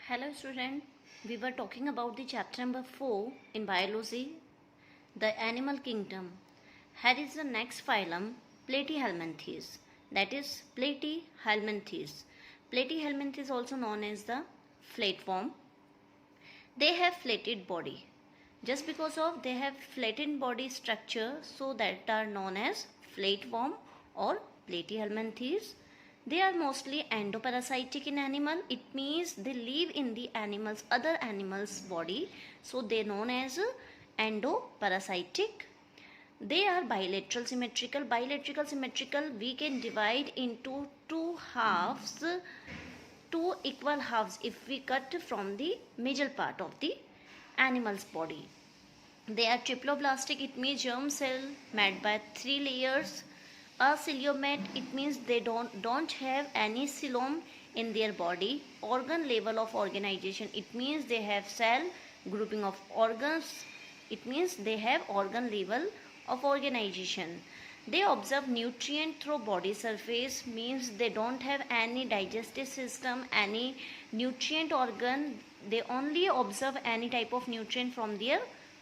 Hello student, we were talking about the chapter number 4 in biology, the animal kingdom. Here is the next phylum, Platyhelminthes, that is Platyhelminthes. Platyhelminthes also known as the flatworm. They have flatted body. Just because of they have flattened body structure, so that are known as flatworm or Platyhelminthes. They are mostly endoparasitic in animal. It means they live in the other animals body. So they known as endoparasitic. They are bilateral symmetrical. Bilateral symmetrical we can divide into two halves, two equal halves if we cut from the middle part of the animal's body. They are triploblastic. It means germ cell made by 3 layers. Acoelomate, it means they don't have any coelom in their body. Organ level of organization, it means they have cell grouping of organs. It means they have organ level of organization. They observe nutrient through body surface, means they don't have any digestive system, any nutrient organ. They only observe any type of nutrient from their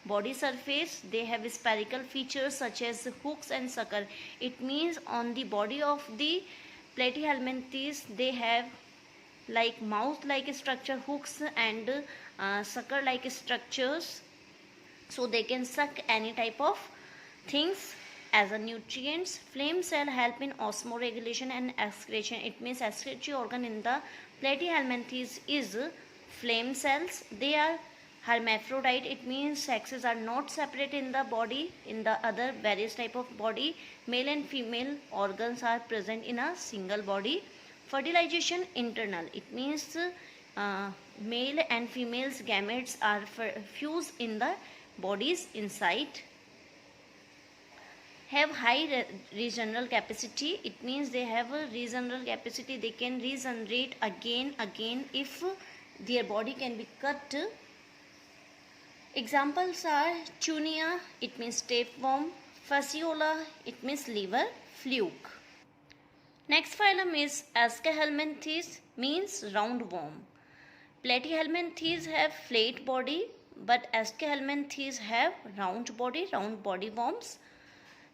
body surface. They have spherical features such as hooks and sucker. It means on the body of the Platyhelminthes they have like mouth like structure, hooks and sucker like structures, so they can suck any type of things as a nutrients. Flame cell help in osmoregulation and excretion. It means excretory organ in the Platyhelminthes is flame cells. They are hermaphrodite. It means sexes are not separate in the body. In the other various type of body, male and female organs are present in a single body. Fertilization internal. It means male and female's gametes are fused in the bodies inside. Have high regeneral capacity. It means they have a regeneral capacity. They can regenerate again if their body can be cut. Examples are Chunia, it means tapeworm. Fasciola, it means liver fluke. Next phylum is Ascahelminthes, means roundworm. Platyhelminthes have flat body, but Ascahelminthes have round body worms.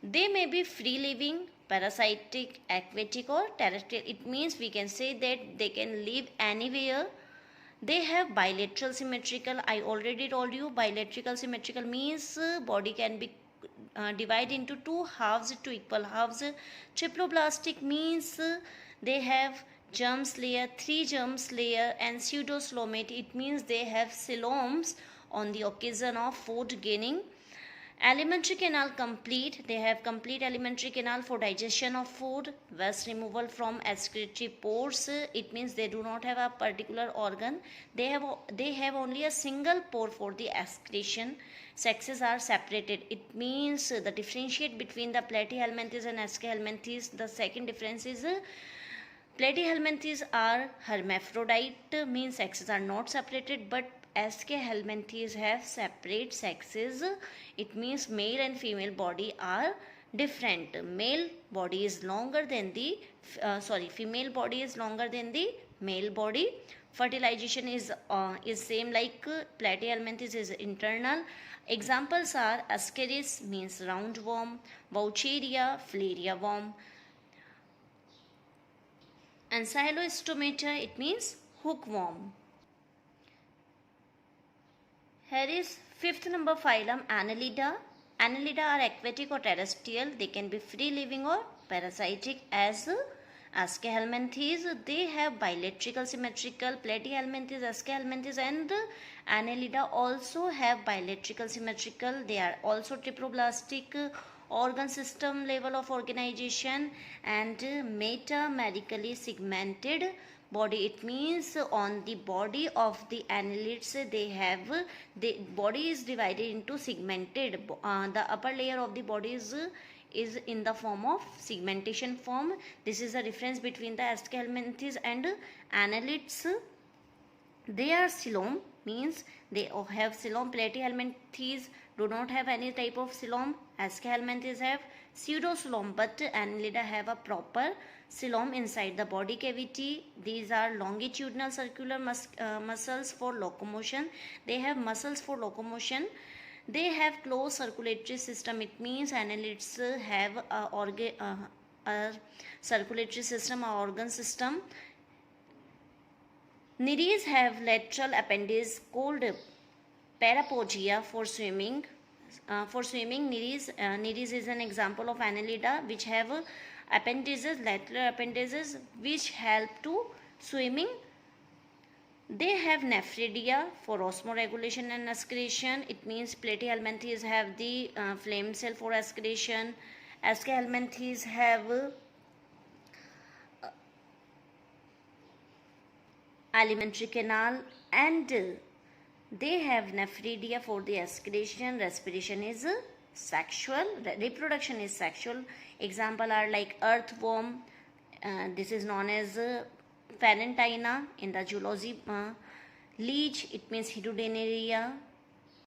They may be free living, parasitic, aquatic or terrestrial. It means we can say that they can live anywhere. They have bilateral symmetrical. I already told you bilateral symmetrical means body can be divided into two halves, two equal halves. Triploblastic means they have germs layer, 3 germs layer, and pseudocoelomate. It means they have coeloms on the occasion of food gaining. Alimentary canal complete. They have complete alimentary canal for digestion of food, waste removal from excretory pores. It means they do not have a particular organ. They have only a single pore for the excretion. Sexes are separated. It means the differentiate between the Platyhelminthes and Ascahelminthes. The second difference is Platyhelminthes are hermaphrodite, means sexes are not separated, but Ascahelminthes have separate sexes. It means male and female body are different. Male body is longer than the female body is longer than the male body. Fertilization is same like Platyhelminthes is internal. Examples are Ascaris means roundworm, Vaucheria flaria worm, and Ancylostomata it means hookworm. Here is fifth number phylum Annelida. Annelida are aquatic or terrestrial. They can be free living or parasitic as Ascahelminthes. They have bilateral symmetrical. Platyhelminthes, Ascahelminthes and Annelida also have bilateral symmetrical. They are also triploblastic. Organ system level of organization and metamerically segmented body. It means on the body of the annelids they have the body is divided into segmented. The upper layer of the body is in the form of segmentation form. This is the difference between the Ascahelminthes and annelids. They are coelom, means they have coelom. Platyhelminthes do not have any type of coelom. Ascahelminthes have pseudocoelom, but Annelida have a proper coelom inside the body cavity. These are longitudinal circular muscles for locomotion. They have muscles for locomotion. They have closed circulatory system. It means annelids have a circulatory system, or organ system. Nereids have lateral appendage called parapodia for swimming. Nereids is an example of Annelida which have appendages, lateral appendages, which help to swimming. They have nephridia for osmoregulation and excretion. It means platyhelminthes have the flame cell for excretion. Aschelminthes have alimentary canal, and they have nephridia for the excretion. Respiration is sexual, reproduction is sexual. Example are like earthworm, this is known as Falentina in the zoology. Leech, it means Hydrodenaria.